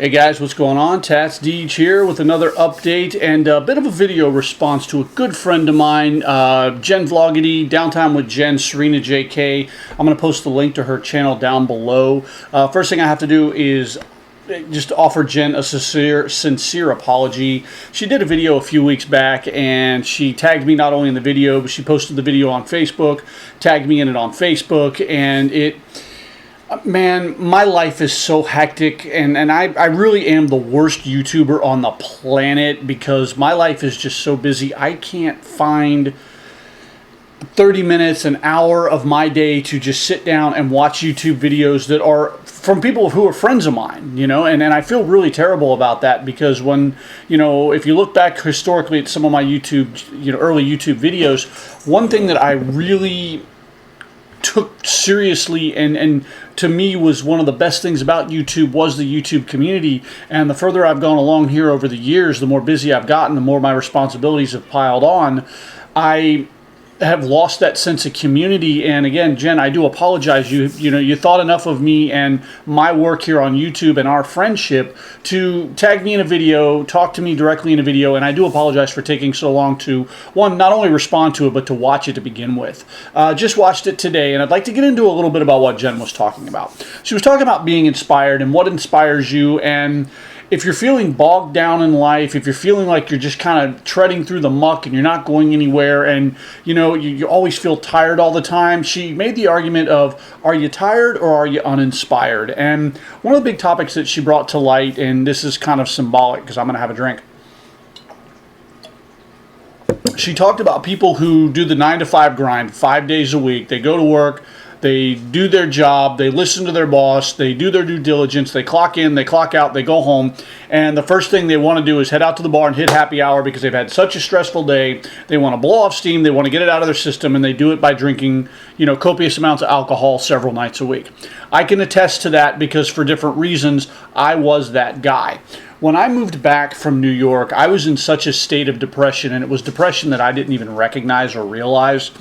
Hey guys, what's going on? DescriptionLong here with another update and a bit of a video response to a good friend of mine, Jen Vloggity, Downtime with Jen, SerinaJK. I'm going to post the link to her channel down below. First thing I have to do is just offer Jen a sincere apology. She did a video a few weeks back and she tagged me not only in the video, but she posted the video on Facebook, tagged me in it on Facebook, and man, my life is so hectic, and I really am the worst YouTuber on the planet because my life is just so busy. I can't find 30 minutes, an hour of my day to just sit down and watch YouTube videos that are from people who are friends of mine, you know, and I feel really terrible about that because when, you know, if you look back historically at some of my YouTube, you know, early YouTube videos, one thing that I really took seriously and to me was one of the best things about YouTube was the YouTube community. And the further I've gone along here over the years, the more busy I've gotten, the more my responsibilities have piled on. I have lost that sense of community. And again, Jen, I do apologize. You know, you thought enough of me and my work here on YouTube and our friendship to tag me in a video, talk to me directly in a video, and I do apologize for taking so long to, one, not only respond to it, but to watch it to begin with. Just watched it today, and I'd like to get into a little bit about what Jen was talking about. She was talking about being inspired and what inspires you, and if you're feeling bogged down in life, if you're feeling like you're just kind of treading through the muck and you're not going anywhere and, you know, you always feel tired all the time, she made the argument of, are you tired or are you uninspired? And one of the big topics that she brought to light, and this is kind of symbolic because I'm going to have a drink. She talked about people who do the 9-to-5 grind 5 days a week. They go to work, they do their job, they listen to their boss, they do their due diligence, they clock in, they clock out, they go home, and the first thing they want to do is head out to the bar and hit happy hour because they've had such a stressful day. They want to blow off steam, they want to get it out of their system, and they do it by drinking, you know, copious amounts of alcohol several nights a week. I can attest to that because for different reasons, I was that guy. When I moved back from New York, I was in such a state of depression, and it was depression that I didn't even recognize or realize,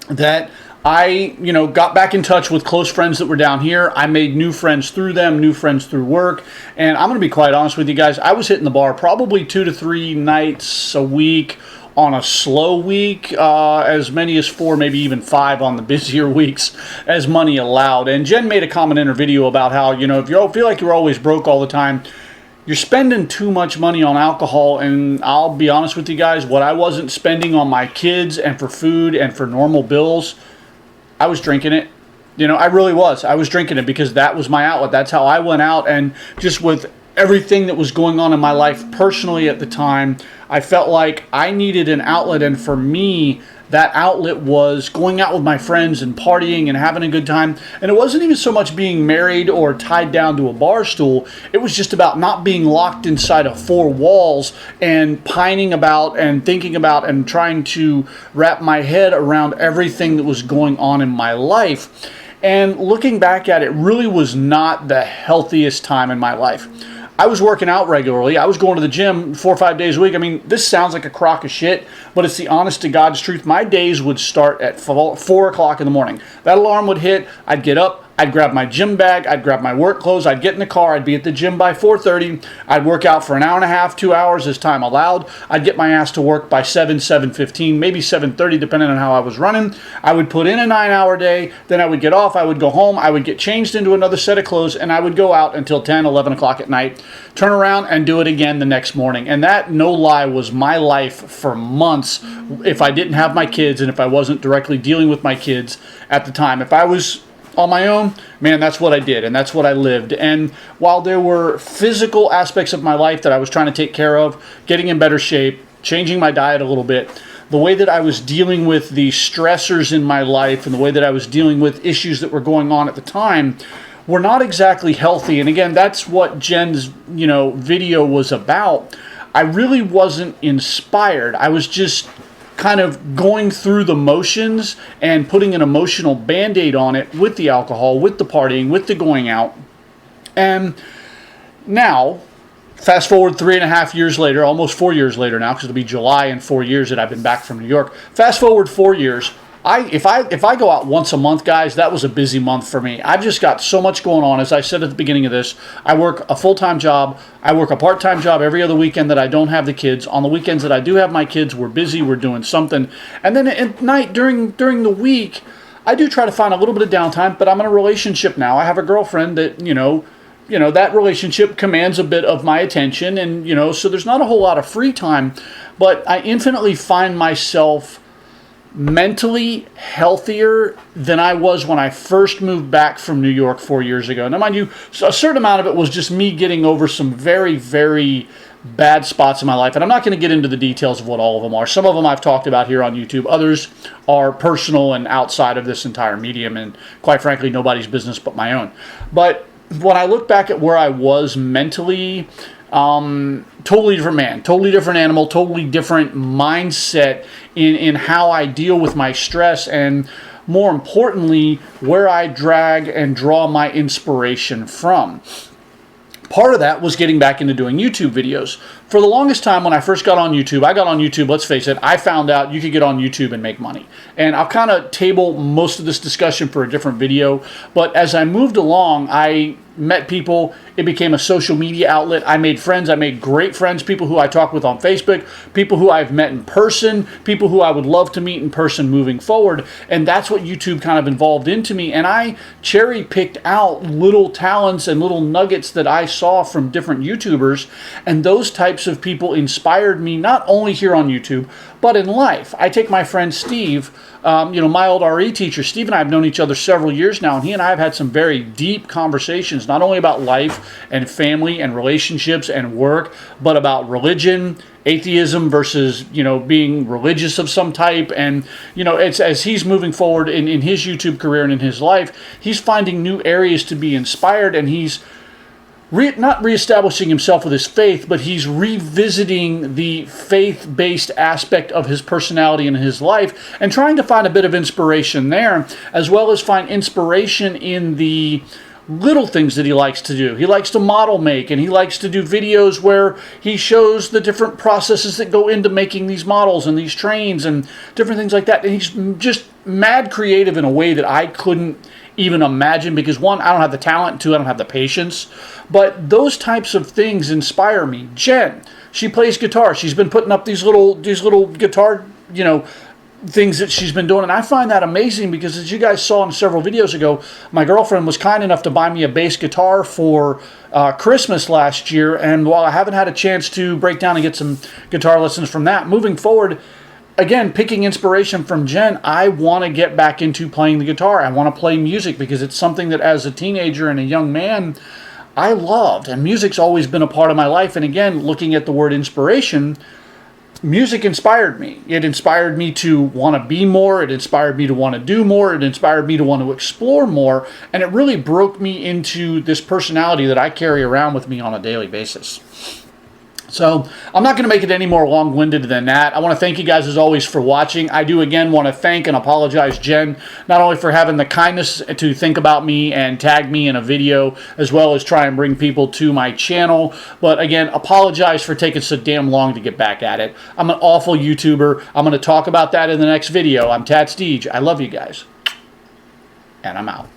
that I, you know, got back in touch with close friends that were down here. I made new friends through them, new friends through work. And I'm going to be quite honest with you guys. I was hitting the bar probably 2 to 3 nights a week on a slow week, as many as 4, maybe even 5 on the busier weeks as money allowed. And Jen made a comment in her video about how, you know, if you feel like you're always broke all the time, you're spending too much money on alcohol. And I'll be honest with you guys, what I wasn't spending on my kids and for food and for normal bills, I was drinking it. You know, I really was. I was drinking it because that was my outlet. That's how I went out. And just with everything that was going on in my life personally at the time, I felt like I needed an outlet. And for me, that outlet was going out with my friends and partying and having a good time. And it wasn't even so much being married or tied down to a bar stool. It was just about not being locked inside of 4 walls and pining about and thinking about and trying to wrap my head around everything that was going on in my life. And looking back at it, really was not the healthiest time in my life. I was working out regularly. I was going to the gym 4 or 5 days a week. I mean, this sounds like a crock of shit, but it's the honest to God's truth. My days would start at 4 o'clock in the morning. That alarm would hit. I'd get up. I'd grab my gym bag. I'd grab my work clothes. I'd get in the car. I'd be at the gym by 4:30. I'd work out for an hour and a half, 2 hours as time allowed. I'd get my ass to work by 7:15, maybe 7:30, depending on how I was running. I would put in a 9-hour day. Then I would get off. I would go home. I would get changed into another set of clothes, and I would go out until 10, 11 o'clock at night, turn around and do it again the next morning. And that, no lie, was my life for months if I didn't have my kids and if I wasn't directly dealing with my kids at the time. If I was on my own, man, that's what I did and that's what I lived. And while there were physical aspects of my life that I was trying to take care of, getting in better shape, changing my diet a little bit, the way that I was dealing with the stressors in my life and the way that I was dealing with issues that were going on at the time were not exactly healthy. And again, that's what Jen's, you know, video was about. I really wasn't inspired. I was just kind of going through the motions and putting an emotional band-aid on it with the alcohol, with the partying, with the going out. And now, fast forward 3.5 years later, almost 4 years later now, because it'll be July in 4 years that I've been back from New York. Fast forward 4 years, if I go out once a month, guys, that was a busy month for me. I've just got so much going on. As I said at the beginning of this, I work a full-time job. I work a part-time job every other weekend that I don't have the kids. On the weekends that I do have my kids, we're busy, we're doing something. And then at night, during the week, I do try to find a little bit of downtime, but I'm in a relationship now. I have a girlfriend that, that relationship commands a bit of my attention, and, so there's not a whole lot of free time, but I infinitely find myself mentally healthier than I was when I first moved back from New York 4 years ago. Now, mind you, a certain amount of it was just me getting over some very, very bad spots in my life, and I'm not going to get into the details of what all of them are. Some of them I've talked about here on YouTube. Others are personal and outside of this entire medium, and quite frankly, nobody's business but my own. But when I look back at where I was mentally, totally different man, totally different animal, totally different mindset in how I deal with my stress, and more importantly, where I drag and draw my inspiration from. Part of that was getting back into doing YouTube videos. For the longest time, when I first got on YouTube, let's face it, I found out you could get on YouTube and make money. And I'll kind of table most of this discussion for a different video. But as I moved along, I met people. It became a social media outlet. I made friends. I made great friends, people who I talk with on Facebook, people who I've met in person, people who I would love to meet in person moving forward. And that's what YouTube kind of involved into me. And I cherry-picked out little talents and little nuggets that I saw from different YouTubers. And those types of people inspired me not only here on YouTube, but in life. I take my friend Steve, Myoldreteacher. Steve and I have known each other several years now, and he and I have had some very deep conversations, not only about life and family and relationships and work, but about religion, atheism versus, being religious of some type. And, it's as he's moving forward in his YouTube career and in his life, he's finding new areas to be inspired, and he's not reestablishing himself with his faith, but he's revisiting the faith-based aspect of his personality and his life and trying to find a bit of inspiration there, as well as find inspiration in the little things that he likes to do. He likes to model make, and he likes to do videos where he shows the different processes that go into making these models and these trains and different things like that. And he's just mad creative in a way that I couldn't even imagine, because one, I don't have the talent, two, I don't have the patience. But those types of things inspire me. Jen, she plays guitar. She's been putting up these little guitar, things that she's been doing, and I find that amazing because, as you guys saw in several videos ago, my girlfriend was kind enough to buy me a bass guitar for Christmas last year, and while I haven't had a chance to break down and get some guitar lessons from that, moving forward, again, picking inspiration from Jen, I want to get back into playing the guitar. I want to play music because it's something that as a teenager and a young man, I loved. And music's always been a part of my life. And again, looking at the word inspiration, music inspired me. It inspired me to want to be more. It inspired me to want to do more. It inspired me to want to explore more. And it really broke me into this personality that I carry around with me on a daily basis. So I'm not going to make it any more long-winded than that. I want to thank you guys, as always, for watching. I do, again, want to thank and apologize Jen, not only for having the kindness to think about me and tag me in a video, as well as try and bring people to my channel, but again, apologize for taking so damn long to get back at it. I'm an awful YouTuber. I'm going to talk about that in the next video. I'm Tat Steege. I love you guys. And I'm out.